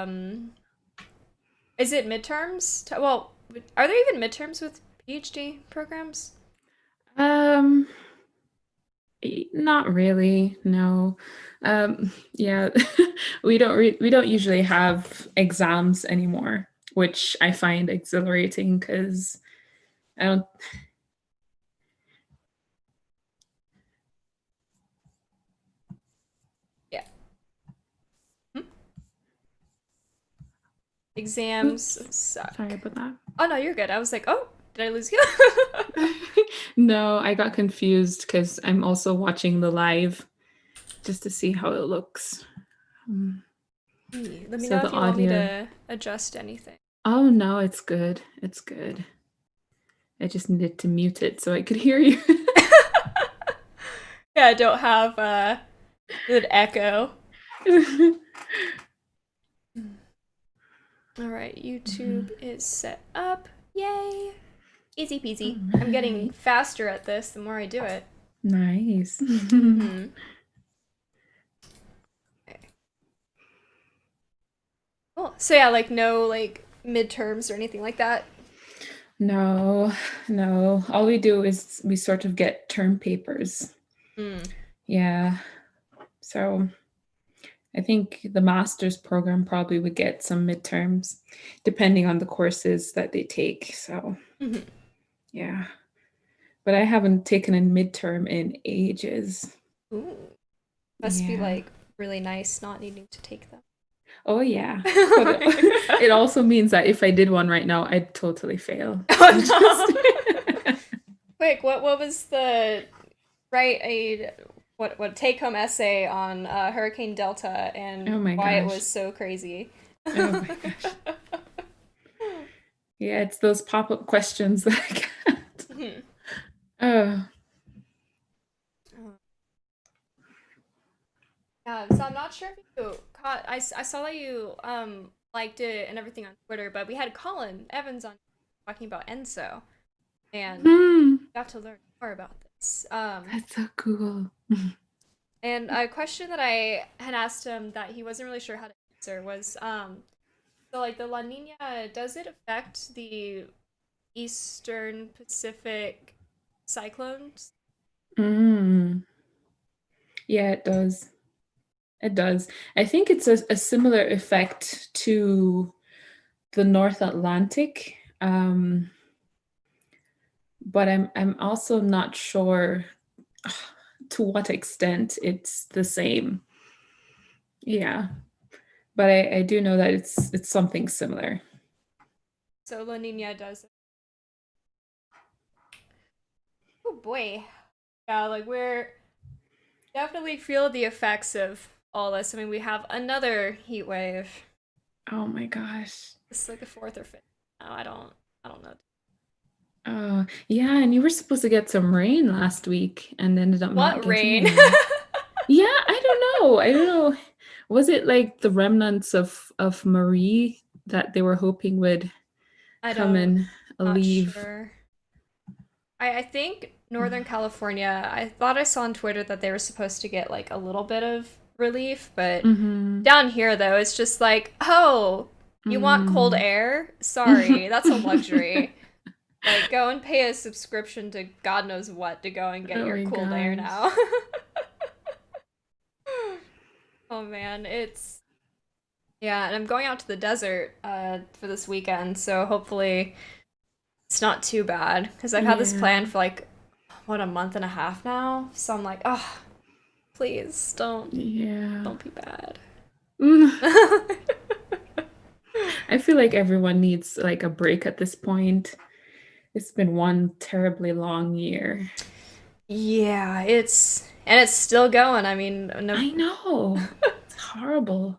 Um, is it midterms? Well, are there even midterms with PhD programs? Um, Not really, no. Yeah, we don't usually have exams anymore, which I find exhilarating because I don't. Yeah. Hmm? Exams Oops, sorry suck. about that. Oh no, you're good. I was like, oh, did I lose you? No, I got confused because I'm also watching the live just to see how it looks. Um, Let me So know the if you want me audio. to adjust anything. Oh no, it's good. It's good. I just needed to mute it so I could hear you. Yeah, I don't have an echo. All right, YouTube is set up. Yay! Easy All peasy. I'm getting right. faster at this the more I do it. Nice. Mm-hmm. Okay. Cool. So yeah, like no like midterms or anything like that. No, no. All we do is we sort of get term papers. Mm. Yeah. So I think the master's program probably would get some midterms, depending on the courses that they take. So Mm-hmm. yeah. But I haven't taken a midterm in ages. Ooh. Must be Yeah. like really nice not needing to take them. Oh yeah. But it also means that if I did one right now, I'd totally fail. I just Oh no. Quick, what was the write a what take home essay on Hurricane Delta and Oh my why it gosh. was so crazy. Oh my gosh. Yeah, it's those pop-up questions that I get. Mhm. Oh, Yeah, so I'm not sure if you caught. I saw that you liked it and everything on Twitter, but we had Colin Evans on talking about Enso and hmm, got to learn more about this. that's so cool. And a question that I had asked him that he wasn't really sure how to answer was so like the La Nina, does it affect the Eastern Pacific cyclones? Mm. Yeah, it does. It does. I think it's a similar effect to the North Atlantic, but I'm also not sure to what extent it's the same. Yeah, but I do know that it's something similar. So La Nina does. Oh boy. Yeah, like we're definitely feel the effects of all this. I mean, we have another heat wave. Oh my gosh. This is like the fourth or fifth. No, I don't know. Yeah, and you were supposed to get some rain last week and ended up not What getting rain? any. Yeah, I don't know. I don't know. Was it like the remnants of Marie that they were hoping would I come don't. and Not alleviate? sure. I think Northern California. I thought I saw on Twitter that they were supposed to get like a little bit of relief, but Mm-hmm. down here though, it's just like, oh, you want cold Mm. air? Sorry, that's a luxury. Like, go and pay a subscription to God knows what to go and get Oh your my cold air gosh. now. Oh man, it's yeah, and I'm going out to the desert for this weekend, so hopefully it's not too bad because I've had this Yeah. plan for like what a month and a half now. So I'm like, oh, please Yeah. don't be bad. Mm. I feel like everyone needs like a break at this point. It's been one terribly long year. Yeah, it's still going. I mean, no, I know. It's horrible.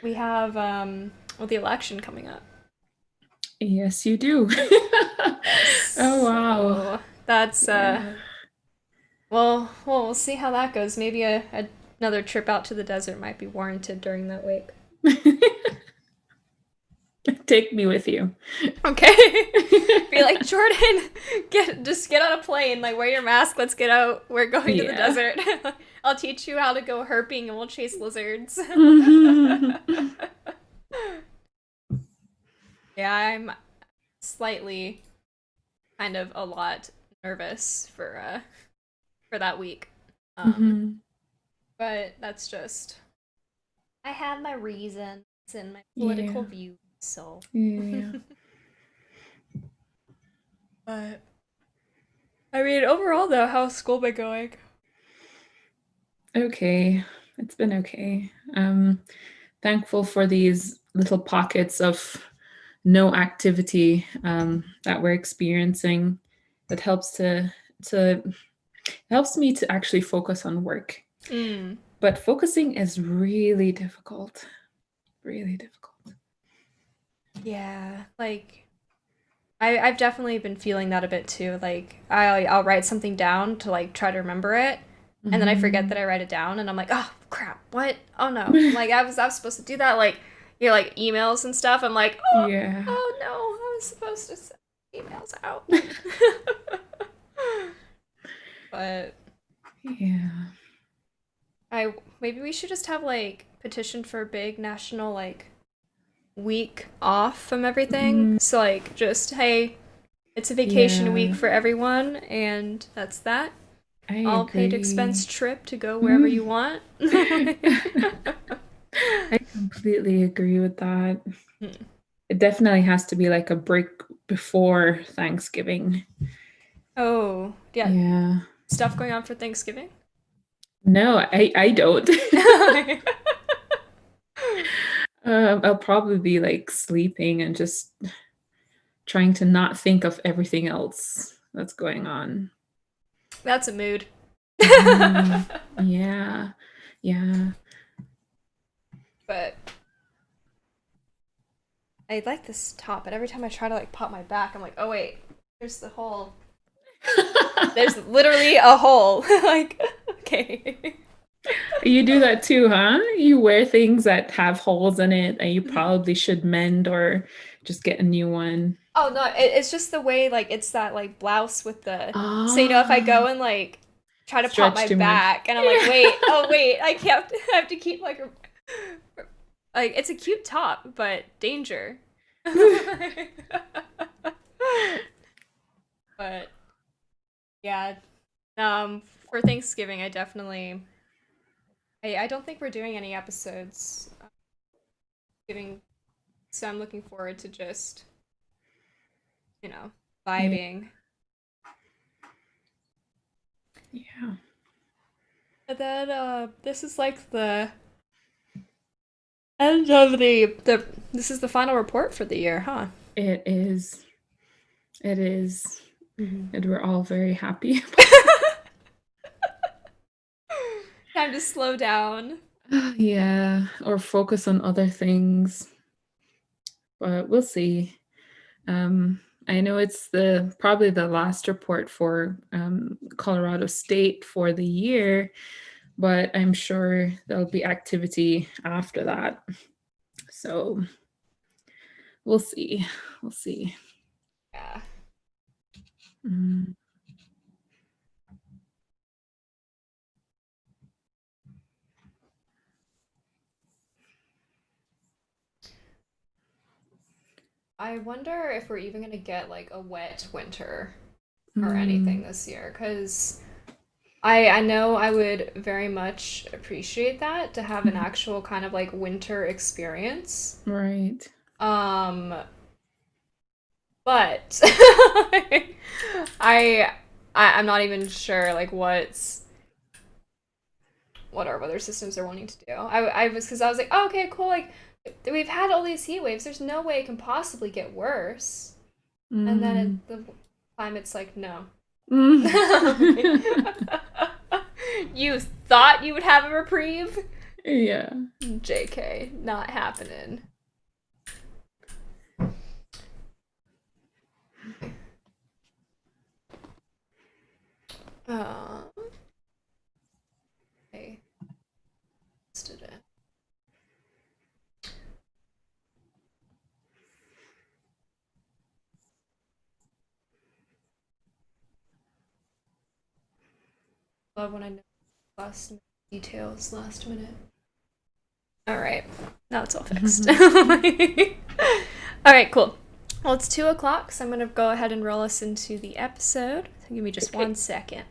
we have well the election coming up. Yes, you do. Oh, Yes. wow. So that's Yeah. well, we'll see how that goes. Maybe another trip out to the desert might be warranted during that week. Take me with you. Okay. Be like, Jordan, get on a plane, like wear your mask, let's get out. We're going to the Yeah. desert. I'll teach you how to go herping and we'll chase lizards. Yeah, I'm slightly kind of a lot nervous for that week. Um, Hmm. but that's just I have my reasons and my political Yeah. views, so Yeah. but I mean overall though, how's school been going? Okay. It's been okay. Thankful for these little pockets of no activity that we're experiencing. That to helps me to actually focus on work. Mm. But focusing is really difficult. Really difficult. Yeah, like I've definitely been feeling that a bit too. Like I'll write something down to like try to remember it, and then I forget that Mhm. I write it down, and I'm like, oh crap, what? Oh no! Like I was supposed to do that. Like like emails and stuff. I'm like, Yeah. oh no, I was supposed to send emails out. But Yeah. I maybe we should just have like petition for a big national like week off from everything. Mm, So like just hey, it's a vacation week yeah. for everyone, and that's that. I All paid expense agree. trip to go wherever you Mm. want. I completely agree with that. It definitely has to be like a break before Thanksgiving. Oh, yeah. Yeah. Stuff going on for Thanksgiving? No, I don't. I'll probably be like sleeping and just trying to not think of everything else that's going on. That's a mood. Hmm. Yeah. Yeah. But I like this top, but every time I try to like pop my back, I'm like, oh wait, there's the hole. There's literally a hole. Like, okay. You do that too, huh? You wear things that have holes in it and you probably should mend or just get a new one. Oh no, it's just the way like it's that like blouse with the so if I Ah, go and like try to pop stretch my too much. back and I'm like, wait, oh wait, I can't I have to keep like it's a cute top, but danger. But yeah, for Thanksgiving, I don't think we're doing any episodes giving, so I'm looking forward to just Yeah. vibing. Yeah. And then this is like the end of the this is the final report for the year, huh? It is. It is. Mhm. And we're all very happy. Time to slow down. Yeah, or focus on other things, but we'll see. I know it's the probably the last report for Colorado State for the year, but I'm sure there'll be activity after that. So we'll see. We'll see. Yeah. Mm, I wonder if we're even gonna get like a wet winter or anything mm, this year, because I know I would very much appreciate that to have an mhm. actual kind of like winter experience. Right. Um, but I, I'm not even sure like what our weather systems are wanting to do. I was because I was like, oh, okay, cool. Like we've had all these heat waves. There's no way it can possibly get worse. And then Mm. the climate's like, no. Mm. You thought you would have a reprieve? Yeah. JK, not happening. Uh, I listed it. Love when I know last details last minute. All right, now it's all fixed. All right, cool. Well, it's 2 o'clock, so I'm gonna go ahead and roll us into the episode. So give me just Okay. 1 second.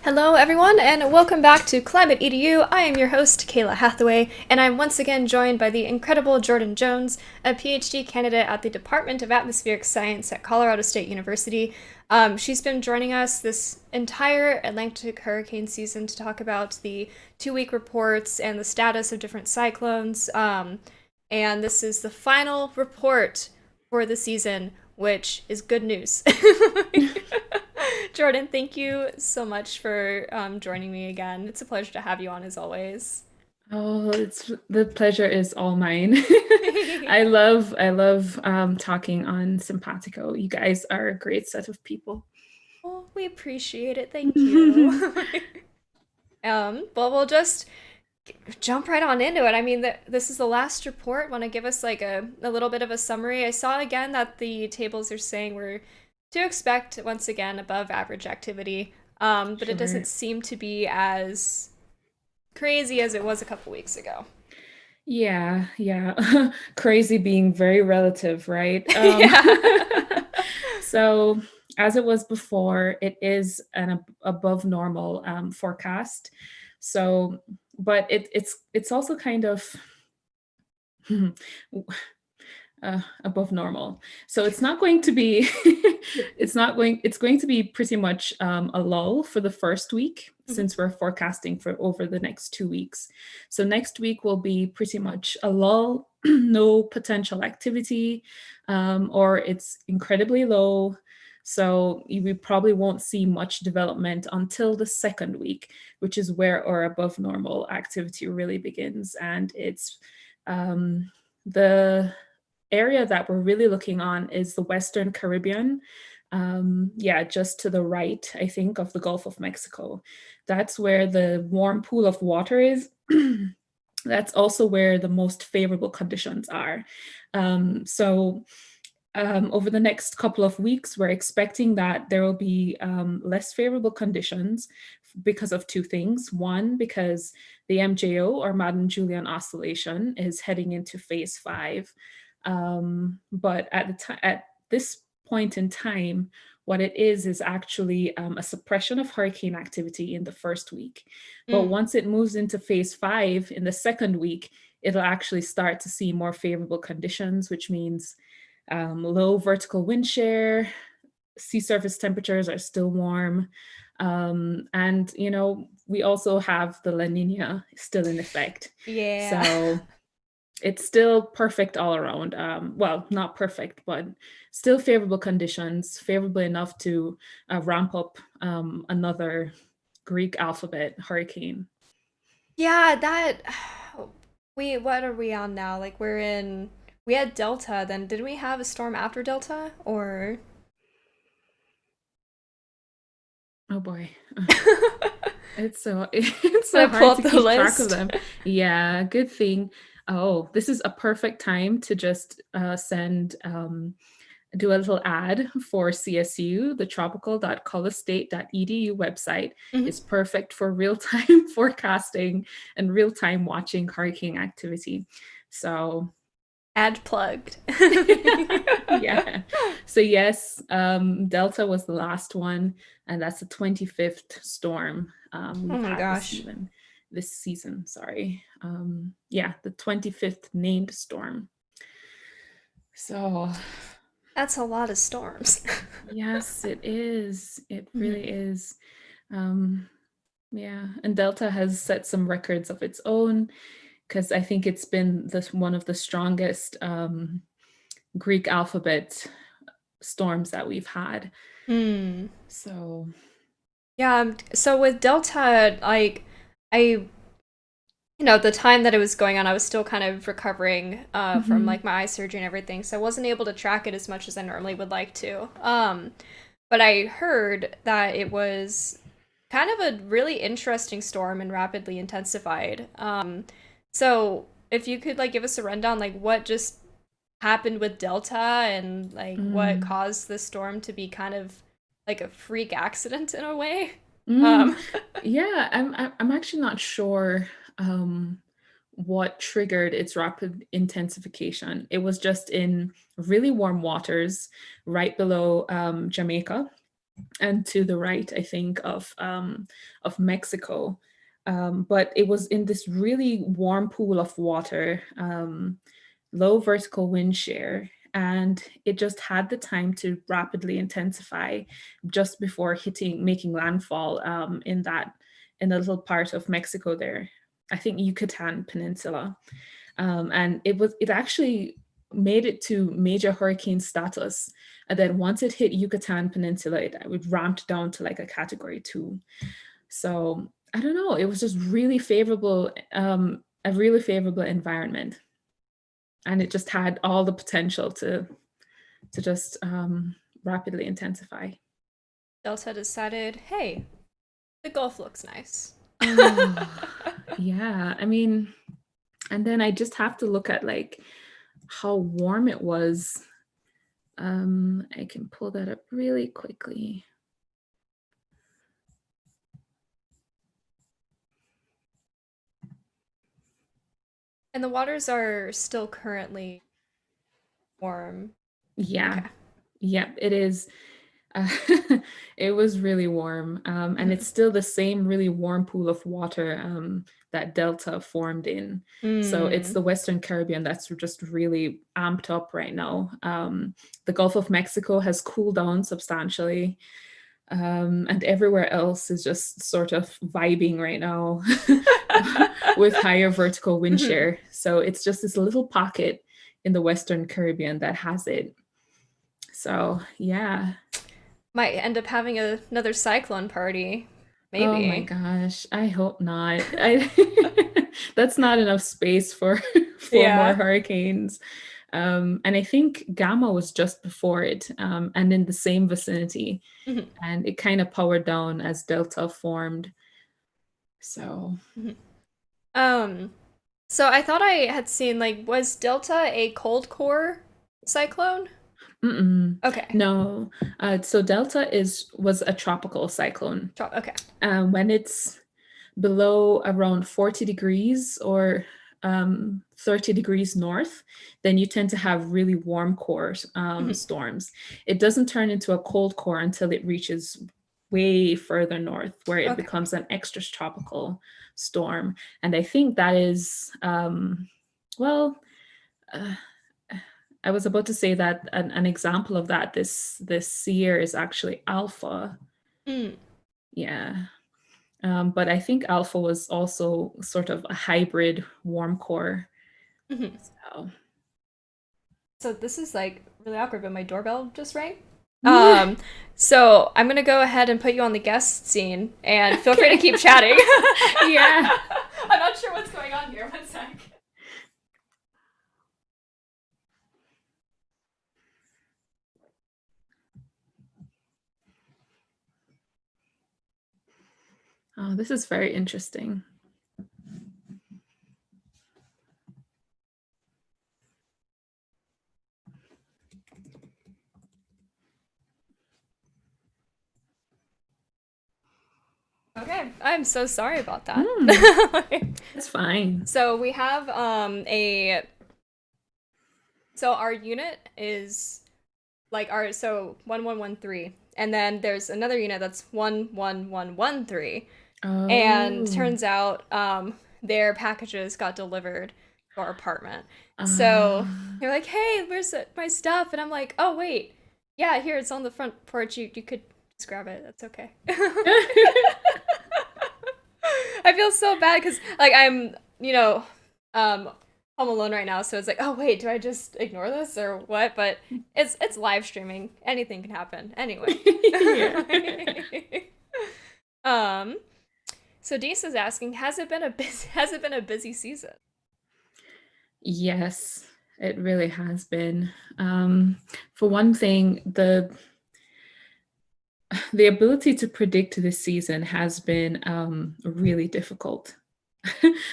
Hello, everyone, and welcome back to Climate EDU. I am your host, Kayla Hathaway, and I'm once again joined by the incredible Jordan Jones, a PhD candidate at the Department of Atmospheric Science at Colorado State University. She's been joining us this entire Atlantic hurricane season to talk about the 2 week reports and the status of different cyclones. And this is the final report for the season, which is good news. Jordan, thank you so much for joining me again. It's a pleasure to have you on as always. Oh, it's the pleasure is all mine. I love talking on Simpatico. You guys are a great set of people. Well, we appreciate it. Thank you. Well, we'll just jump right on into it. I mean, this is the last report. Want to give us like a little bit of a summary? I saw again that the tables are saying we're to expect once again above average activity, but it doesn't Sure. seem to be as crazy as it was a couple weeks ago. Yeah, yeah. Crazy being very relative, right? Yeah. So as it was before, it is an above normal forecast. So, but it's also kind of above normal. So it's not going to be, it's going to be pretty much a lull for the first week Mhm. since we're forecasting for over the next 2 weeks. So next week will be pretty much a lull, no potential activity, or it's incredibly low. So we probably won't see much development until the second week, which is where our above normal activity really begins. And it's the area that we're really looking on is the Western Caribbean. Yeah, just to the right, I think, of the Gulf of Mexico. That's where the warm pool of water is. That's also where the most favorable conditions are. So over the next couple of weeks, we're expecting that there will be less favorable conditions because of two things. One, because the MJO or Madden Julian oscillation is heading into phase 5. But at this point in time, what it is actually a suppression of hurricane activity in the first week. But Mm. once it moves into phase 5 in the second week, it'll actually start to see more favorable conditions, which means low vertical wind shear, sea surface temperatures are still warm. And, we also have the La Nina still in effect. Yeah. So it's still perfect all around. Well, not perfect, but still favorable conditions, favorable enough to ramp up another Greek alphabet hurricane. Yeah, that what are we on now? Like we had Delta, then did we have a storm after Delta or Oh boy. It's so it's so gonna pull hard up to the keep track of list? them. Yeah, good thing. Oh, this is a perfect time to just do a little ad for CSU. The tropical.colostate.edu website Mhm. is perfect for real-time forecasting and real-time watching hurricane activity. So Ad plugged. yeah. So yes, Delta was the last one, and that's the 25th storm Oh we've my had gosh. this season. Sorry. Yeah, the 25th named storm. So That's a lot of storms. Yes, it is. It really Mhm. is. Um, yeah, and Delta has set some records of its own because I think it's been this one of the strongest Greek alphabet storms that we've had. Hmm. So, Yeah, so with Delta, like, I, the time that it was going on, I was still kind of recovering from mhm, like my eye surgery and everything, so I wasn't able to track it as much as I normally would like to. But I heard that it was kind of a really interesting storm and rapidly intensified. So if you could like give us a rundown, like what just happened with Delta and like what mm, caused the storm to be kind of like a freak accident in a way. mm. Um, Yeah, I'm actually not sure um, what triggered its rapid intensification. It was just in really warm waters right below Jamaica and to the right, I think, of Mexico. But it was in this really warm pool of water, low vertical wind shear, and it just had the time to rapidly intensify just before making landfall in a little part of Mexico there. I think Yucatan Peninsula, and it actually made it to major hurricane status. And then once it hit Yucatan Peninsula, it ramped down to like a category 2. So I don't know. It was just really favorable, a really favorable environment, and it just had all the potential to just rapidly intensify. Delta decided, hey, the Gulf looks nice. Oh, yeah. I mean, and then I just have to look at like how warm it was. I can pull that up really quickly. And the waters are still currently warm. Yeah, Okay. yep, it is. Uh, it was really warm, and Mm-hmm. it's still the same really warm pool of water that Delta formed in. So it's Mm. the Western Caribbean that's just really amped up right now. The Gulf of Mexico has cooled down substantially, and everywhere else is just sort of vibing right now with higher vertical wind Mm-hmm. shear. So it's just this little pocket in the Western Caribbean that has it. So yeah. Might end up having another cyclone party. Oh my Maybe. gosh, I hope not. I that's not enough space for for more Yeah. hurricanes. And I think Gamma was just before it, and in the same vicinity, Mm-hmm. and it kind of powered down as Delta formed. So, Mm-hmm. Um, so I thought I had seen like was Delta a cold core cyclone? mm-mm, Okay. no. So Delta is was a tropical cyclone. Okay. When it's below around 40 degrees or 30 degrees north, then you tend to have really warm core Mm-hmm. storms. It doesn't turn into a cold core until it reaches way further north, where it Okay. becomes an extra tropical storm. And I think that is, well, uh, I was about to say that an example of that this year is actually Alpha. Mm. Yeah. But I think Alpha was also sort of a hybrid warm core. Mm-hmm. So So this is like really awkward, but my doorbell just rang. Um, so I'm gonna go ahead and put you on the guest scene, and feel free to okay. keep chatting. Yeah. I'm not sure what's going on here. One sec. Oh, this is very interesting. Okay, I'm so sorry about that. Hmm, that's fine. So we have a so our unit is like our so 1113, and then there's another unit that's 11113, and Oh. turns out their packages got delivered to our apartment. So Uh, they're like, hey, where's my stuff? And I'm like, oh wait, Yeah, here it's on the front porch. You could just grab it. That's okay. I feel so bad because like I'm, um, home alone right now, so it's like, oh wait, do I just ignore this or what? But it's live streaming. Anything can happen. Anyway. Yeah. um, so Dees is asking, has it been a busy season? Yes, it really has been. For one thing, the ability to predict this season has been really difficult.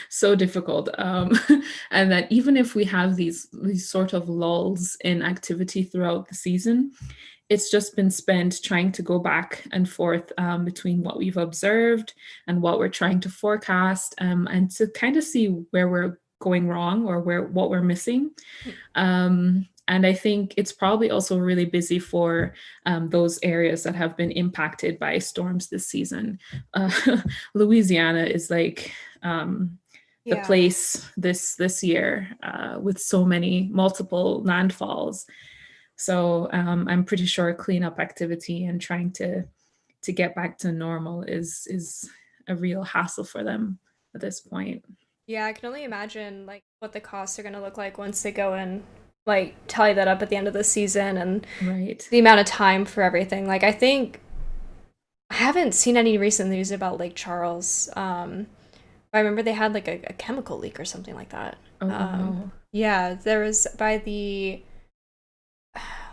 So difficult. And that even if we have these sort of lulls in activity throughout the season, it's just been spent trying to go back and forth between what we've observed and what we're trying to forecast, and to kind of see where we're going wrong or where what we're missing. And I think it's probably also really busy for those areas that have been impacted by storms this season. Uh, Louisiana is like the Yeah. place this year with so many multiple landfalls. So I'm pretty sure cleanup activity and trying to get back to normal is a real hassle for them at this point. Yeah, I can only imagine like what the costs are gonna look like once they go and like tally that up at the end of the season and Right. the amount of time for everything. Like I think I haven't seen any recent news about Lake Charles. I remember they had like a chemical leak or something like that. Oh Um, wow. yeah, there was by the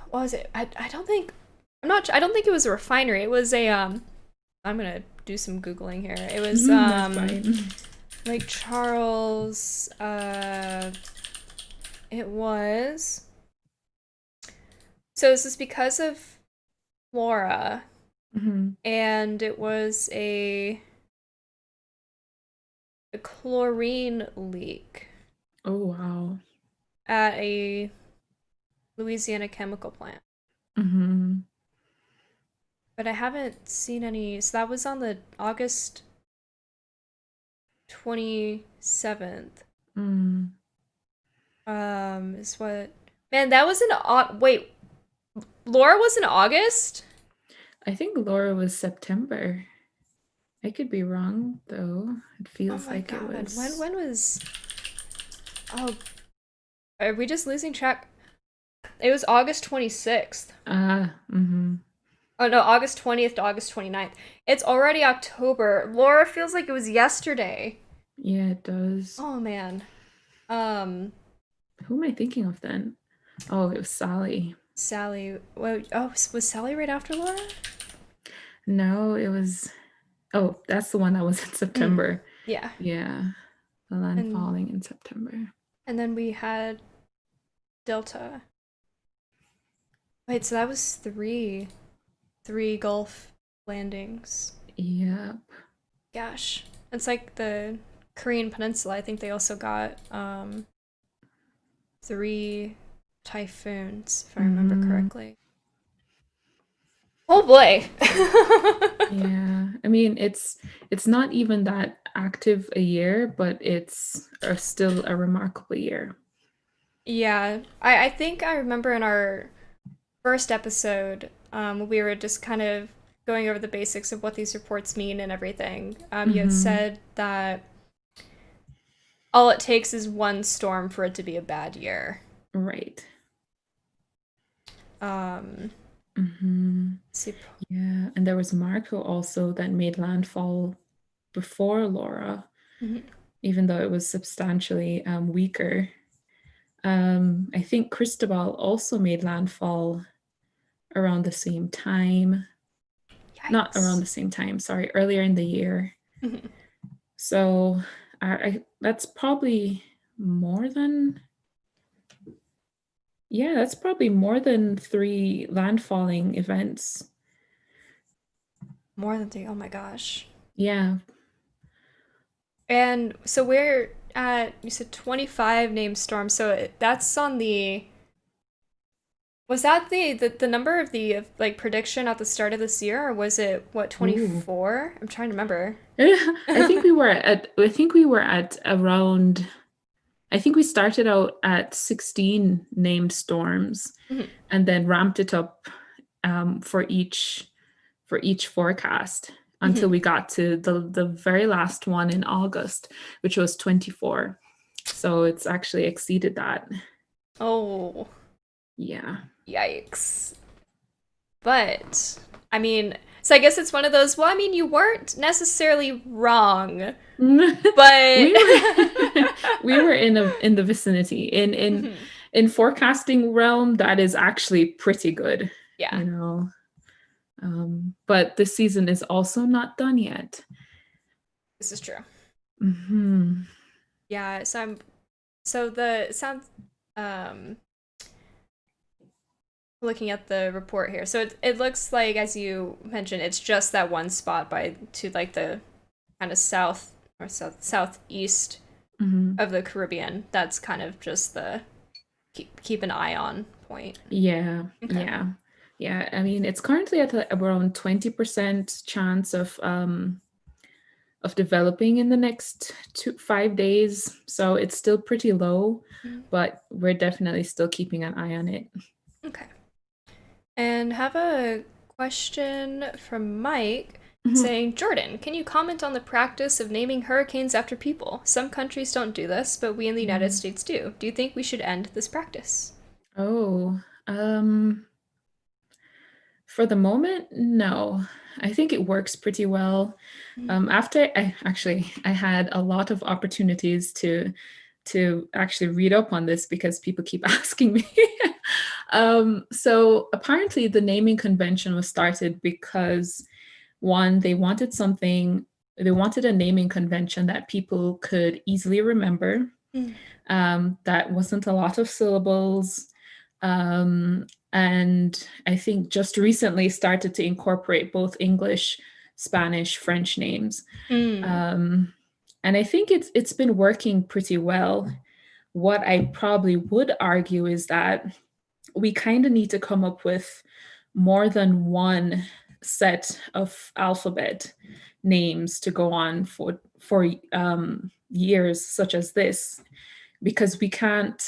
what was it? I don't think I don't think it was a refinery. It was a I'm gonna do some googling here. It was That's fine. Lake Charles. It was so this is because of Flora, Mhm. and it was a chlorine leak Oh wow. at a Louisiana chemical plant. Mhm. But I haven't seen any. So that was on the August 27th. Mm. Is what. Man, that was in wait, Laura was in August? I think Laura was September. I could be wrong though. It Oh feels my like it god. was. When was Oh, are we just losing track? It was August 26th. Mhm. Oh no, August 20th to August 29th. It's already October. Laura feels like it was yesterday. Yeah, it does. Oh man. Um, Who am I thinking of then? Oh, it was Sally. Sally. Was Sally right after Laura? No, it was. Oh, that's the one that was in Mm, September. yeah. Yeah, the land And falling in September. and then we had Delta. Wait, so that was three Gulf landings. Yeah. Gosh. It's like the Korean Peninsula. I think they also got three typhoons, if I remember Hmm. correctly. Oh boy. Yeah. I mean, it's not even that active a year, but it's still a remarkable year. Yeah. I think I remember in our first episode, we were just kind of going over the basics of what these reports mean and everything. You had Hmm. said that all it takes is one storm for it to be a bad year. Right. Um, Hmm. see, Yeah. And there was Marco also that made landfall before Laura, mhm. even though it was substantially weaker. I think Cristobal also made landfall around the same time. Not around Yikes. the same time, sorry, earlier in the year. Mhm. So that's probably more than, yeah, that's probably more than three landfalling events. More than three. Oh my gosh. Yeah. And so we're at, you said 25 named storms. So that's on the, was that the number of the like prediction at the start of this year, or was it what, Ooh. 24? I'm trying to remember. I think we were at around, I think we started out at 16 named storms Mhm. and then ramped it up for each forecast until Mhm. we got to the very last one in August, which was 24. So it's actually exceeded that. Oh, Yeah. yikes. But I mean, so I guess it's one of those, well, I mean, you weren't necessarily wrong, but we were we were in the vicinity. Mhm. In forecasting realm, that is actually pretty good, Yeah, you know. But the season is also not done yet. this is true. Hmm. Yeah, so I'm so the sounds um looking at the report here. So it looks like, as you mentioned, it's just that one spot by to like the kind of south or southeast Hmm. of the Caribbean. That's kind of just the keep an eye on point. Yeah, Okay. yeah, yeah. I mean, it's currently at around 20% chance of developing in the next 5 days. So it's still pretty low, Mhm. but we're definitely still keeping an eye on it. Okay. And have a question from Mike Mhm. saying, Jordan, can you comment on the practice of naming hurricanes after people? Some countries don't do this, but we in the United Mm. States do. Do you think we should end this practice? Oh, for the moment, no. I think it works pretty well. Mhm. After I had a lot of opportunities to actually read up on this because people keep asking me. So apparently, the naming convention was started because one, they wanted a naming convention that people could easily remember, Mm. that wasn't a lot of syllables. Um, and I think just recently started to incorporate both English, Spanish, French names. Mm. Um, and I think it's been working pretty well. What I probably would argue is that we kind of need to come up with more than one set of alphabet names to go on for years such as this, because we can't,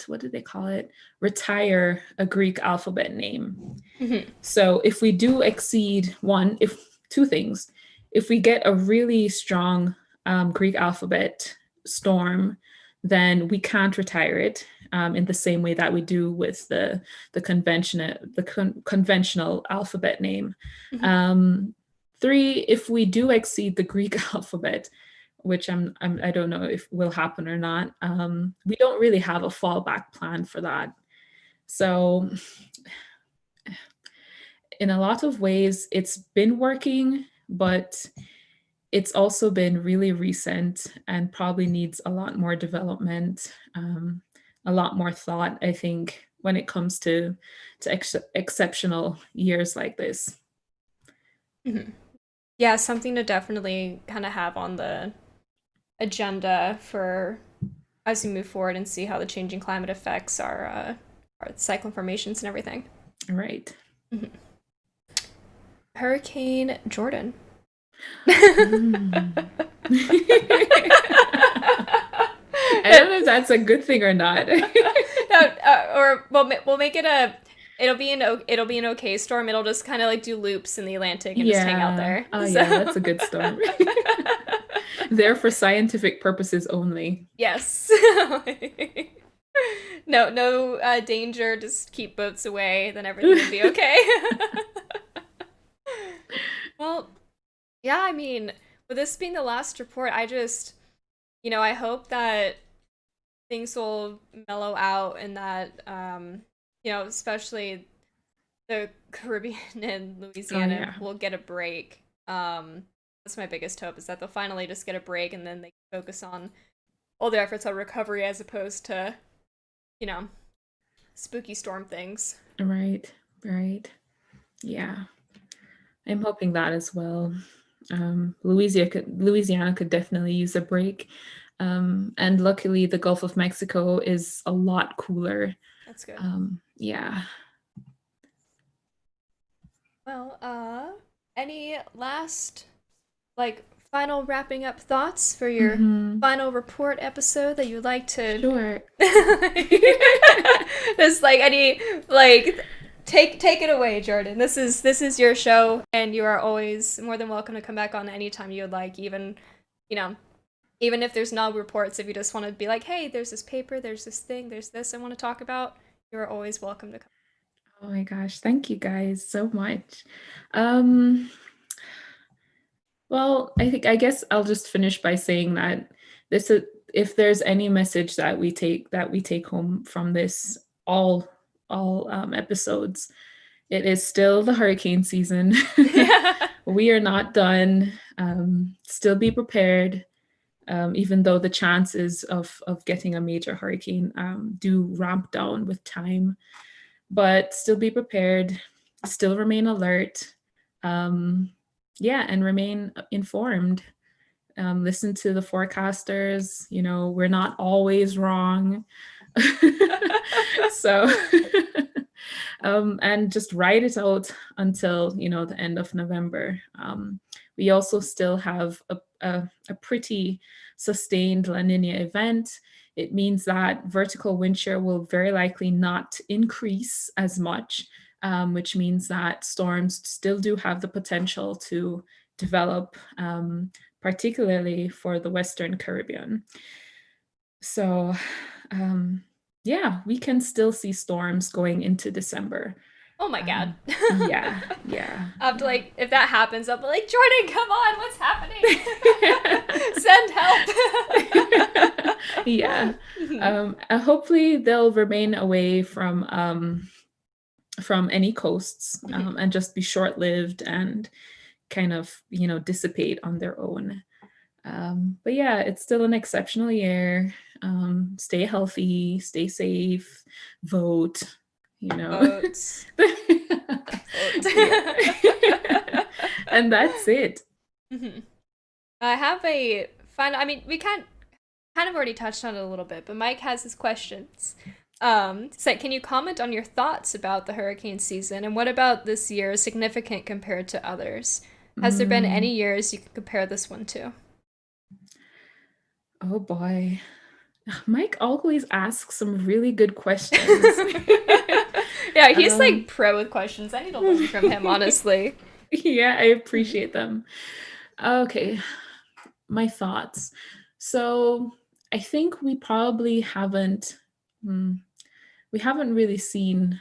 what do they call it, retire a Greek alphabet name. Mhm. So if we do exceed one, if two things, if we get a really strong Greek alphabet storm, then we can't retire it in the same way that we do with the conventional alphabet name. Mhm. Um, Three, if we do exceed the Greek alphabet, which I don't know if will happen or not, we don't really have a fallback plan for that. So in a lot of ways, it's been working, but it's also been really recent and probably needs a lot more development, a lot more thought, I think, when it comes to exceptional years like this. Mhm. Yeah, something to definitely kind of have on the agenda for as we move forward and see how the changing climate affects our cyclone formations and everything. Right. Mhm. Hurricane Jordan. No, Mm. I don't know if that's a good thing or not. or we'll make it a. It'll be an okay storm. It'll just kind of like do loops in the Atlantic and just hang out Yeah. there. Oh, yeah, So that's a good storm. There for scientific purposes only. yes. No danger. Just keep boats away. Then everything will be okay. Well, yeah. I mean, with this being the last report, I just I hope that things will mellow out and that especially the Caribbean and Oh, Louisiana yeah. will get a break. That's my biggest hope, is that they'll finally just get a break and then they can focus on all their efforts on recovery as opposed to, you know, spooky storm things. Right. Right. Yeah. I'm hoping that as well. Louisiana could definitely use a break. And luckily, the Gulf of Mexico is a lot cooler. That's good. Yeah. Well, any last like final wrapping up thoughts for your Hmm. final report episode that you'd like to Sure. just like any like take it away, Jordan. This is your show, and you are always more than welcome to come back on anytime you would like. Even, you know, even if there's no reports, if you just want to be like, hey, there's this paper, there's this thing, there's this I want to talk about, you are always welcome to come. Oh my gosh, thank you guys so much. Um, well, I guess I'll just finish by saying that this is, if there's any message that we take home from this all episodes, it is still the hurricane season. We are not done. Still be prepared, even though the chances of getting a major hurricane do ramp down with time. But still be prepared, still remain alert, yeah, and remain informed. Listen to the forecasters. We're not always wrong. So, and just ride it out until the end of November. We also still have a pretty sustained La Nina event. It means that vertical wind shear will very likely not increase as much, which means that storms still do have the potential to develop, particularly for the Western Caribbean. So, yeah, we can still see storms going into December. Oh my god. Yeah, yeah, I have to yeah. if that happens, I'll be like, Jordan, come on, what's happening? Send help. Yeah. Hopefully they'll remain away from any coasts, and just be short-lived and kind of dissipate on their own. But yeah, it's still an exceptional year. Stay healthy, stay safe, vote, you know. Votes. Votes. Yeah. And that's it. I have a fun. I mean, we kind of already touched on it a little bit, but Mike has his questions. So can you comment on your thoughts about the hurricane season, and what about this year is significant compared to others? Has there been Mm, any years you can compare this one to? oh boy. Mike always asks some really good questions. Yeah, he's like um, pro with questions. I need to learn from him, honestly. yeah, I Mhm. appreciate them. Okay, my thoughts. So I think hmm, we haven't really seen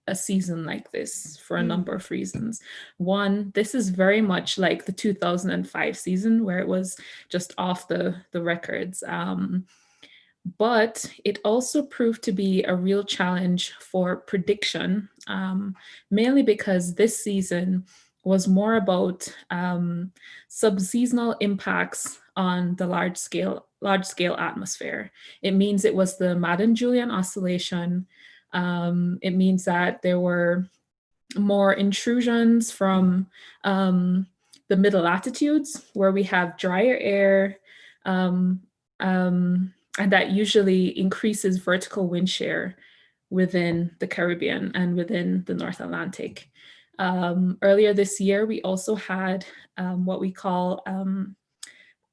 a season like this for a Mm. number of reasons. One, this is very much like the 2005 season where it was just off the records. But it also proved to be a real challenge for prediction, mainly because this season was more about subseasonal impacts on the large scale atmosphere. It means it was the Madden-Julian oscillation. It means that there were more intrusions from the middle latitudes where we have drier air, um, and that usually increases vertical wind shear within the Caribbean and within the North Atlantic. Earlier this year, we also had what we call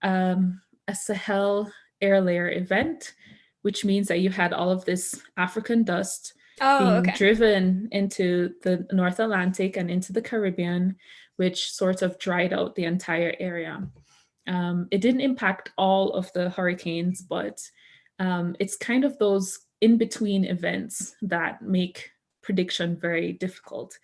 a Sahel air layer event, which means that you had all of this African dust Oh, being okay. driven into the North Atlantic and into the Caribbean, which sort of dried out the entire area. It didn't impact all of the hurricanes, but it's kind of those in between events that make prediction very difficult.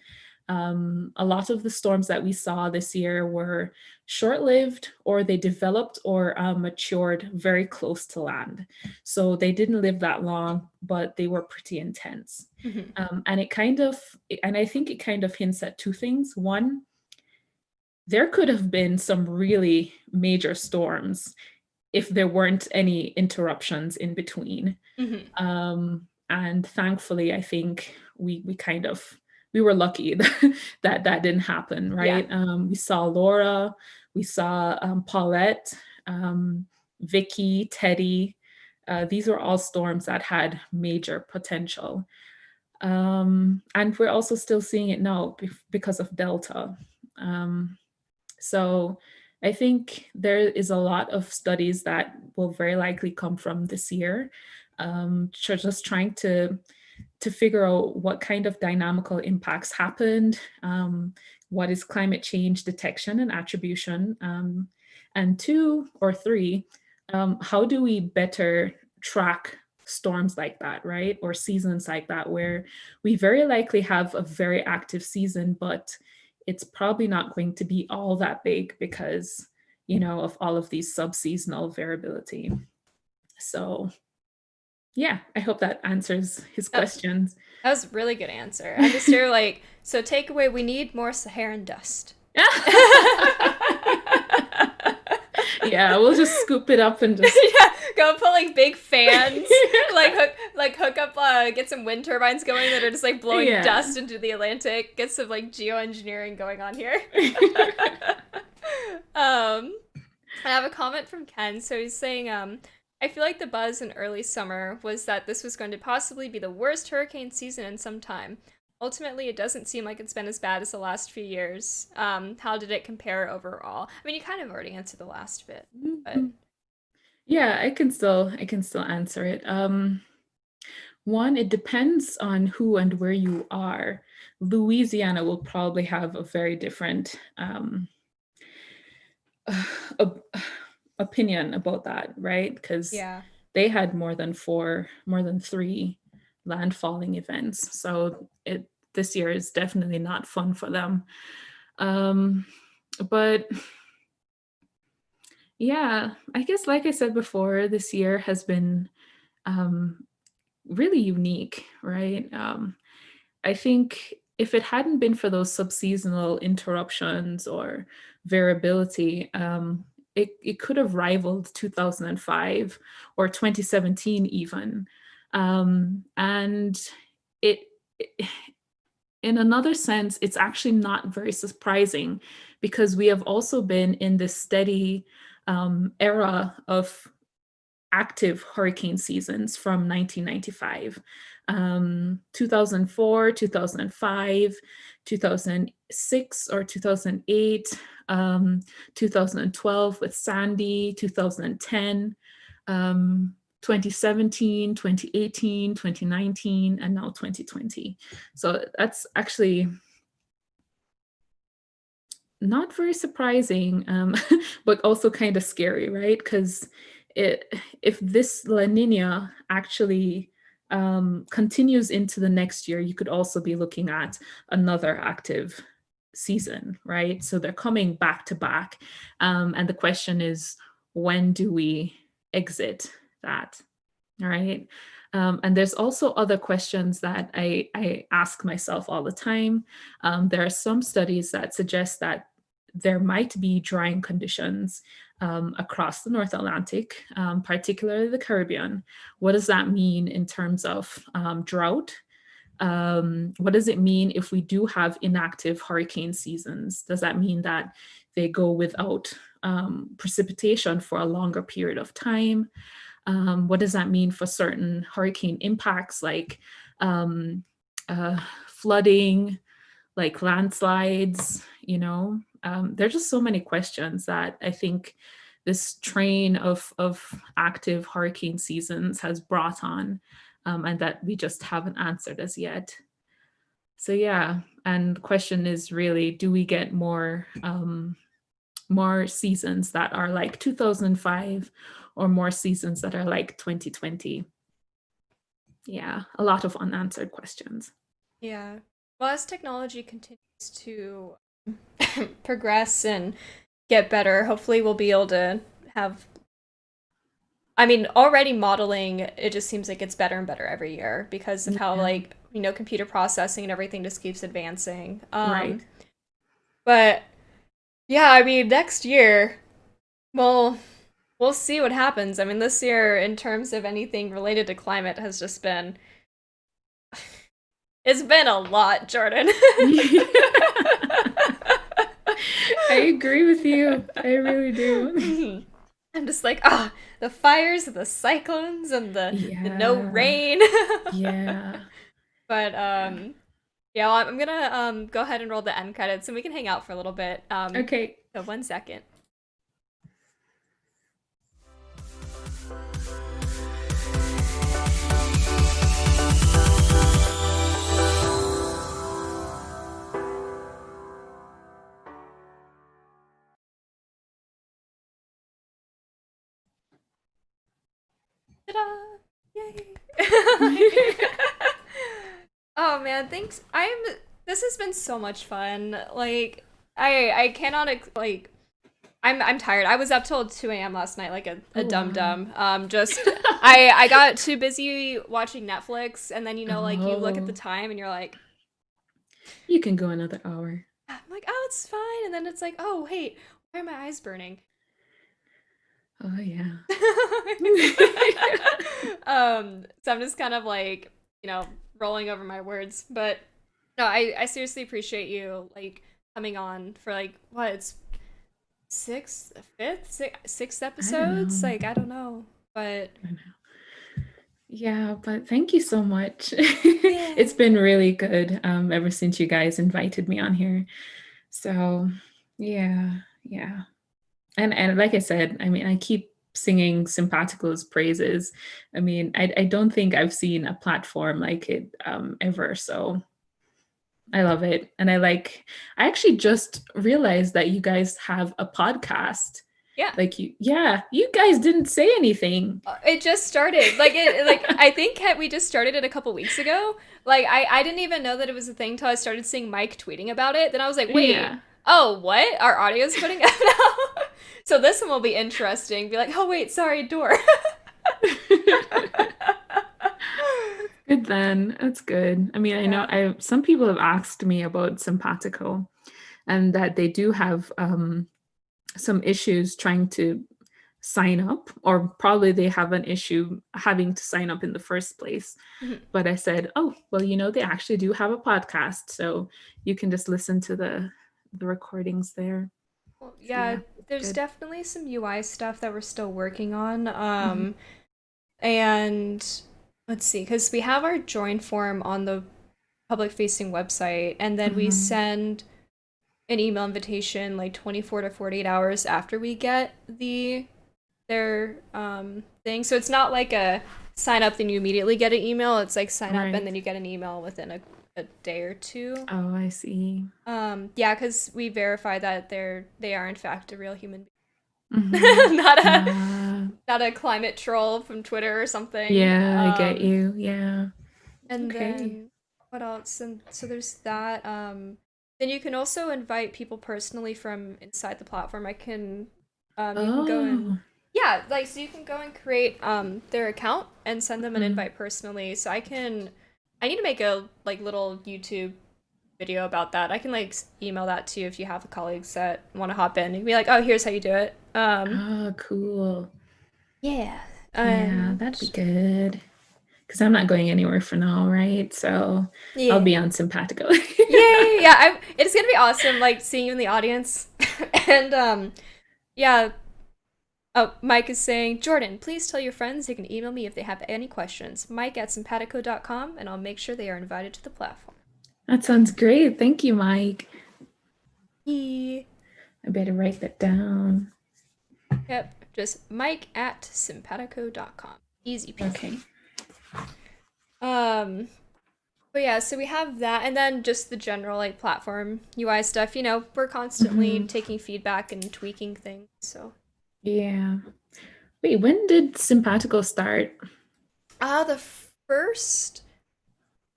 A lot of the storms that we saw this year were short lived, or they developed or matured very close to land. So they didn't live that long, but they were pretty intense. Mhm. And I think it kind of hints at two things. One, there could have been some really major storms if there weren't any interruptions in between. Mhm. And thankfully, I think we were lucky that didn't happen, Yeah. right? We saw Laura, we saw Paulette, um, Vicky, Teddy. These were all storms that had major potential. And we're also still seeing it now because of Delta. Um, so I think there is a lot of studies that will very likely come from this year, just trying to to figure out what kind of dynamical impacts happened, what is climate change detection and attribution, and two or three, how do we better track storms like that, right? Or seasons like that, where we very likely have a very active season, but it's probably not going to be all that big because, of all of these sub-seasonal variability. So yeah, I hope that answers his That, questions. that was a really good answer. I'm just here like, so takeaway, we need more Saharan dust. Yeah, we'll just scoop it up and just Yeah, go put like big fans, hook up, get some wind turbines going that are just like blowing yeah. dust into the Atlantic. Get some like geoengineering going on here. I have a comment from Ken. So he's saying, I feel like the buzz in early summer was that this was going to possibly be the worst hurricane season in some time. Ultimately, it doesn't seem like it's been as bad as the last few years. How did it compare overall? I mean, you kind of already answered the last bit, but yeah, I can still answer it. One, it depends on who and where you are. Louisiana will probably have a very different op- opinion about that, right? Because yeah. they had more than three landfalling events. So this year is definitely not fun for them. But yeah, I guess like I said before, this year has been um, really unique, right? I think if it hadn't been for those subseasonal interruptions or variability, it could have rivaled 2005 or 2017 even. And it, in another sense, it's actually not very surprising because we have also been in this steady era of active hurricane seasons from 1995, 2004, 2005, 2006 or 2008, 2012 with Sandy, 2010, 2017, 2018, 2019, and now 2020. So that's actually not very surprising, but also kind of scary, right? Because if this La Nina actually continues into the next year, you could also be looking at another active season, right? So they're coming back to back. And the question is, when do we exit that? All right. And there's also other questions that I ask myself all the time. There are some studies that suggest that there might be drying conditions across the North Atlantic, particularly the Caribbean. What does that mean in terms of drought? What does it mean if we do have inactive hurricane seasons? Does that mean that they go without precipitation for a longer period of time? What does that mean for certain hurricane impacts like flooding, like landslides? There are just so many questions that I think this train of active hurricane seasons has brought on, and that we just haven't answered as yet. So yeah, and question is really, do we get more seasons that are like 2005 or more seasons that are like 2020? Yeah, a lot of unanswered questions. Yeah. Well, as technology continues to progress and get better, hopefully we'll be able to have. I mean, already modeling, it just seems like it's better and better every year because of how, Yeah, like, computer processing and everything just keeps advancing. right. But yeah, I mean, next year, well, we'll see what happens. I mean, this year, in terms of anything related to climate, has just been. It's been a lot, Jordan. I agree with you. I really do. I'm just like, ah, the fires, the cyclones, and the no Yeah. rain. Yeah. But Yeah. yeah, well, I'm gonna go ahead and roll the end credits, and we can hang out for a little bit. Okay. So 1 second. Ta-da! Yay! Oh man, thanks. This has been so much fun. Like I cannot like I'm tired. I was up till 2 a.m. last night like a Oh, dum wow. dum. Just I got too busy watching Netflix, and then like you look at the Oh, time and you're like, you can go another hour. I'm like, oh, it's fine. And then it's like, oh wait, why are my eyes burning? Oh, yeah. So I'm just kind of like, rolling over my words. But no, I seriously appreciate you like coming on for like what, it's sixth I don't episodes? know. Like, I don't know. But I don't know. Yeah, but thank you so much. yeah. It's been really good ever since you guys invited me on here. So, yeah, yeah. And like I said, I mean, I keep singing Simpatico's praises. I mean, I don't think I've seen a platform like it ever. So I love it. And I actually just realized that you guys have a podcast. Yeah. Like yeah, you guys didn't say anything. It just started. Like I think we just started it a couple weeks ago. Like I didn't even know that it was a thing till I started seeing Mike tweeting about it. Then I was like, wait, Yeah. oh what? Our audio's putting up now. So this one will be interesting. Be like, oh wait, sorry, door. Good then. That's good. I mean, I know Yeah. some people have asked me about Simpatico and that they do have some issues trying to sign up, or probably they have an issue having to sign up in the first place. Mhm. But I said, oh, well, they actually do have a podcast, so you can just listen to the recordings there. Well, So yeah, yeah, it's there's good. definitely some UI stuff that we're still working on. Mhm. And let's see, because we have our join form on the public facing website, and then we Mhm. send an email invitation like 24 to 48 hours after we get their thing. So it's not like a sign up then you immediately get an email. It's like sign up and Right. then you get an email within a day or two. Oh, I see. Yeah, because we verify that they are in fact a real human Mhm. being, not a Uh, not a climate troll from Twitter or something. yeah, I get you. Yeah. And Okay. then what else? And so there's that. Then you can also invite people personally from inside the platform. You can go and Oh. yeah, like so you can go and create their account and send them an Mhm. invite personally. So I need to make a like little YouTube video about that. I can like email that to you if you have colleagues that want to hop in and be like, oh, here's how you do it. Oh, cool. Yeah, Yeah, and that'd be good. Because I'm not going anywhere for now, right? So I'll be yeah. on Simpatico. Yay! Yeah, it's gonna be awesome, like seeing you in the audience. And yeah. Oh, Mike is saying, Jordan, please tell your friends they can email me if they have any questions. Mike at simpatico.com, and I'll make sure they are invited to the platform. That sounds great. Thank you, Mike. Yeah. I better write that down. Yep, just Mike at simpatico.com. Easy peasy. Okay. But yeah, so we have that, and then just the general like platform UI stuff. We're constantly Hmm. taking feedback and tweaking things. So Yeah. Wait, when did Simpatico start? the first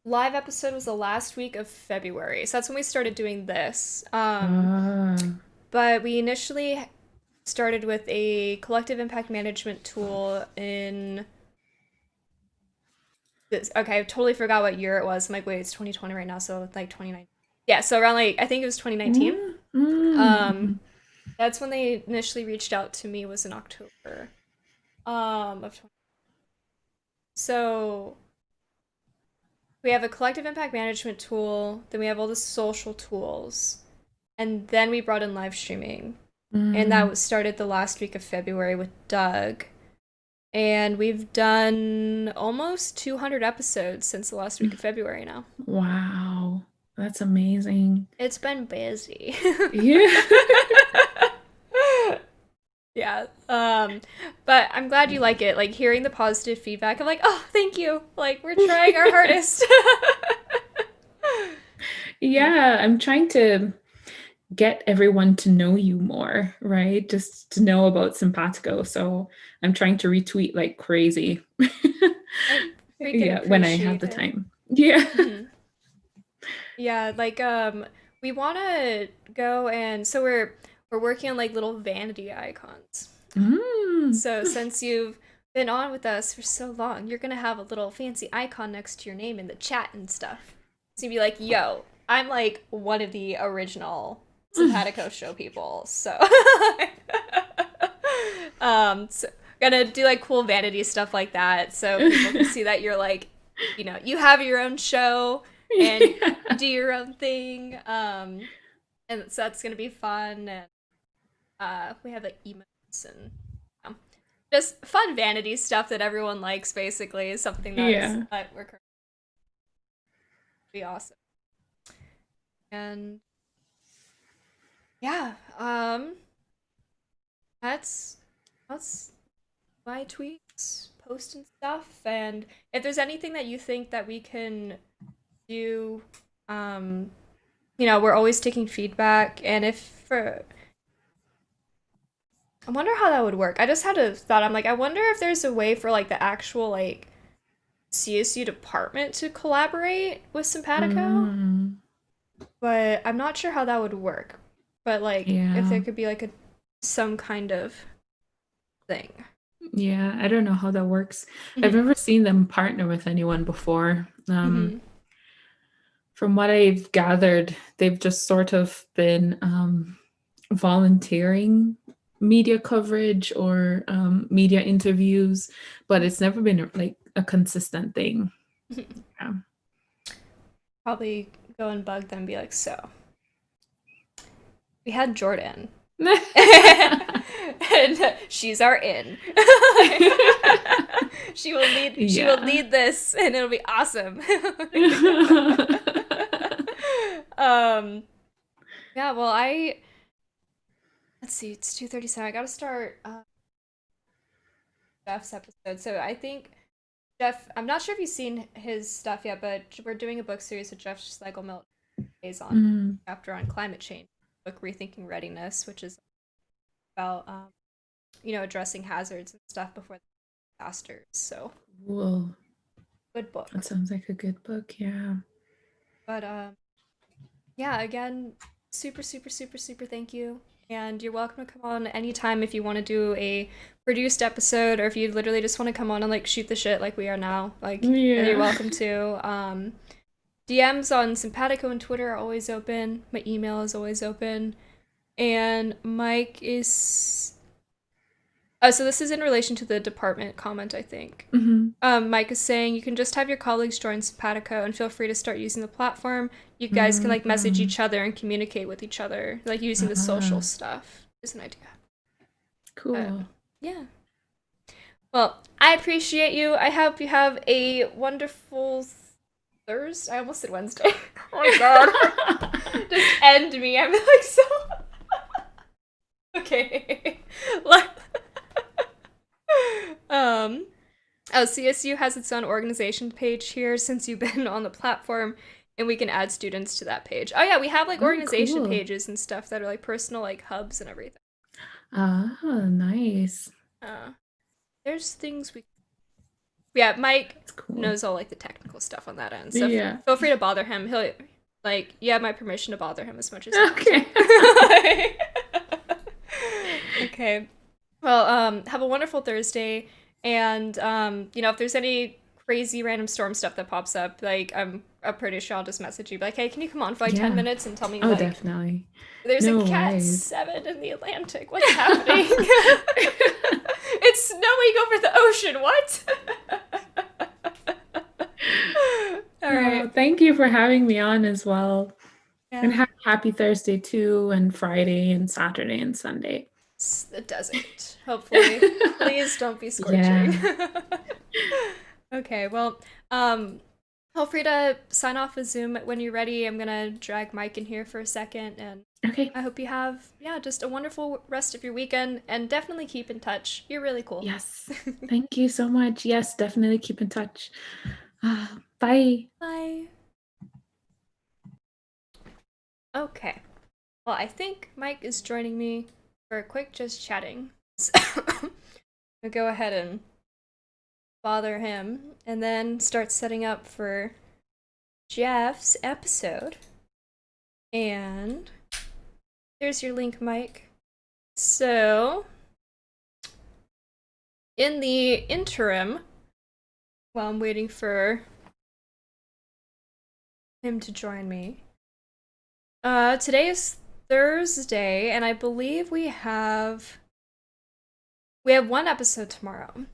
live episode was the last week of February. So that's when we started doing this. Ah. But we initially started with a collective impact management tool in this. Okay, I totally forgot what year it was. I'm like, wait, it's 2020 right now, so like 2019. Yeah, so around like I think it was 2019. Mm, mm, Um, mhm. that's when they initially reached out to me, was in October of 20. So we have a collective impact management tool, then we have all the social tools, and then we brought in live streaming. And that Mm. was started the last week of February with Doug. And we've done almost 200 episodes since the last week of February now. Wow. That's amazing. It's been busy. Yeah. Yeah. But I'm glad you like it. Like hearing the positive feedback. I'm like, oh, thank you. Like we're trying our hardest. Yeah, I'm trying to get everyone to know you more, right? Just to know about Simpatico. So I'm trying to retweet like crazy. I freaking Yeah, when I have appreciate the it. time. Yeah. Hmm. Yeah, like we want to go, and so we're working on like little vanity icons. Mm. So since you've been on with us for so long, you're gonna have a little fancy icon next to your name in the chat and stuff. So you'd be like, "Yo, I'm like one of the original Simpatico show people." So, so gonna do like cool vanity stuff like that, so people can see that you're like, you have your own show and Yeah. you do your own thing. And so that's gonna be fun. And we have like emotes and um, just fun vanity stuff that everyone likes. Basically, is something Yeah. that we're currently be awesome. And yeah, that's that's my tweets, post and stuff. And if there's anything that you think that we can do, um, we're always taking feedback. And if for I wonder how that would work. I just had a thought. I'm like, I wonder if there's a way for like the actual like CSU department to collaborate with Simpatico, Mm. but I'm not sure how that would work. But like, if Yeah. there could be like a some kind of thing. Yeah. I don't know how that works. I've Hmm. never seen them partner with anyone before. Hmm. From what I've gathered, they've just sort of been volunteering media coverage or media interviews, but it's never been like a consistent thing. Yeah. Probably go and bug them and be like, so we had Jordan. And she's our in. She will Yeah. lead this and it'll be awesome. um yeah, well, I let's see, it's 2:37. I gotta start Jeff's episode. So I think Jeff, I'm not sure if you've seen his stuff yet, but we're doing a book series with Jeff Schlegelmilch is on Mm, chapter on climate change, book Rethinking Readiness, which is about addressing hazards and stuff before disasters. So cool. good That book. sounds like a good book. Yeah. But yeah, again, super, super, super, super thank you. And you're welcome to come on anytime if you want to do a produced episode or if you literally just want to come on and like shoot the shit like we are now. Like, and you're Yeah. welcome to. DMs on Simpatico and Twitter are always open. My email is always open. And Mike is. So this is in relation to the department comment, I think. Hmm. Mike is saying you can just have your colleagues join Simpatico and feel free to start using the platform. You guys can like message Mm-hmm. each other and communicate with each other, like using the social stuff. Is an idea. But Cool. yeah. Well, I appreciate you. I hope you have a wonderful Thursday. I almost said Wednesday. Oh my god. Just end me. I'm like so okay. um Oh, CSU has its own organization page here since you've been on the platform, and we can add students to that page. Oh yeah, we have like Oh, organization cool. pages and stuff that are like personal like hubs and everything. Ah, nice. Uh, there's things we yeah, Mike That's cool. knows all like the technical stuff on that end, so Yeah. feel free to bother him. He'll like you have my permission to bother him as much as you want Okay. to. Okay. Well, have a wonderful Thursday, and if there's any crazy random storm stuff that pops up, like I'm pretty sure I'll just message you, be like, hey, can you come on for like 10 Yeah. minutes and tell me Oh, like definitely. there's a No cat worries. 7 in the Atlantic. What's happening? It's snowing over the ocean. What? All Oh, right. thank you for having me on as well. And Yeah. happy Thursday too, and Friday and Saturday and Sunday. It's the desert. Hopefully. Please don't be scorching. Yeah. Okay, well, feel free to sign off with Zoom when you're ready. I'm gonna drag Mike in here for a second, and Okay. I hope you have, yeah, just a wonderful rest of your weekend, and definitely keep in touch. You're really cool. Yes. Thank you so much. Yes, definitely keep in touch. Bye. Bye. Okay. Well, I think Mike is joining me for a quick just chatting. So I'll go ahead and bother him and then start setting up for Jeff's episode. And there's your link, Mike. So, in the interim, while I'm waiting for him to join me, today is Thursday, and I believe we have one episode tomorrow.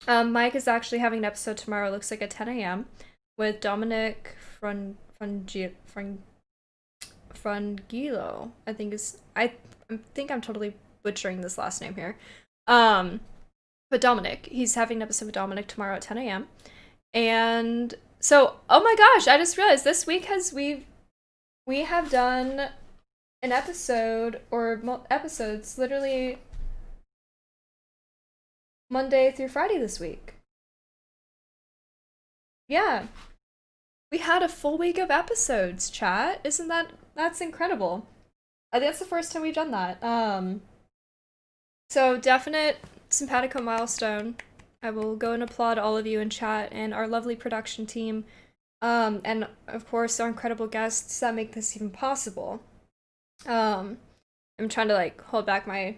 Mike is actually having an episode tomorrow. It looks like at 10 a.m. with Dominic Frangilo. I think I'm totally butchering this last name here. But Dominic, he's having an episode with Dominic tomorrow at 10 a.m. And so, oh my gosh, I just realized this week we have done an episode or episodes literally Monday through Friday this week. Yeah. We had a full week of episodes, chat. Isn't that's incredible. I think that's the first time we've done that. So definite simpatico milestone. I will go and applaud all of you in chat and our lovely production team. And of course our incredible guests that make this even possible. I'm trying to like hold back my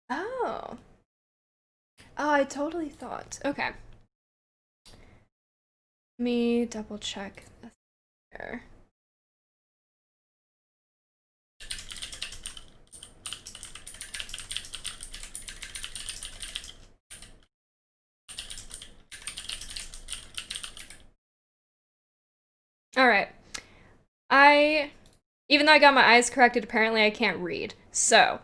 Oh. Oh, I totally thought. Okay. Let me double check there. All right. Even though I got my eyes corrected, apparently I can't read. So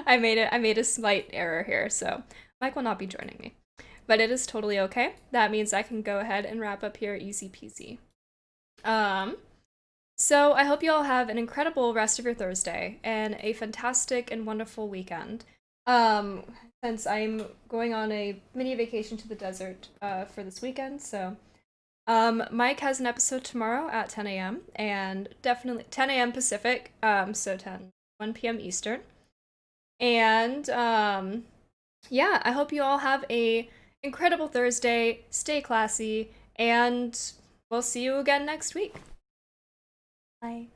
I made a slight error here. So Mike will not be joining me, but it is totally okay. That means I can go ahead and wrap up here easy peasy. So I hope you all have an incredible rest of your Thursday and a fantastic and wonderful weekend. Um, since I'm going on a mini vacation to the desert for this weekend, so Mike has an episode tomorrow at 10 a.m. and definitely 10 a.m. Pacific, so 1 p.m. Eastern. And yeah, I hope you all have a incredible Thursday. Stay classy, and we'll see you again next week. Bye.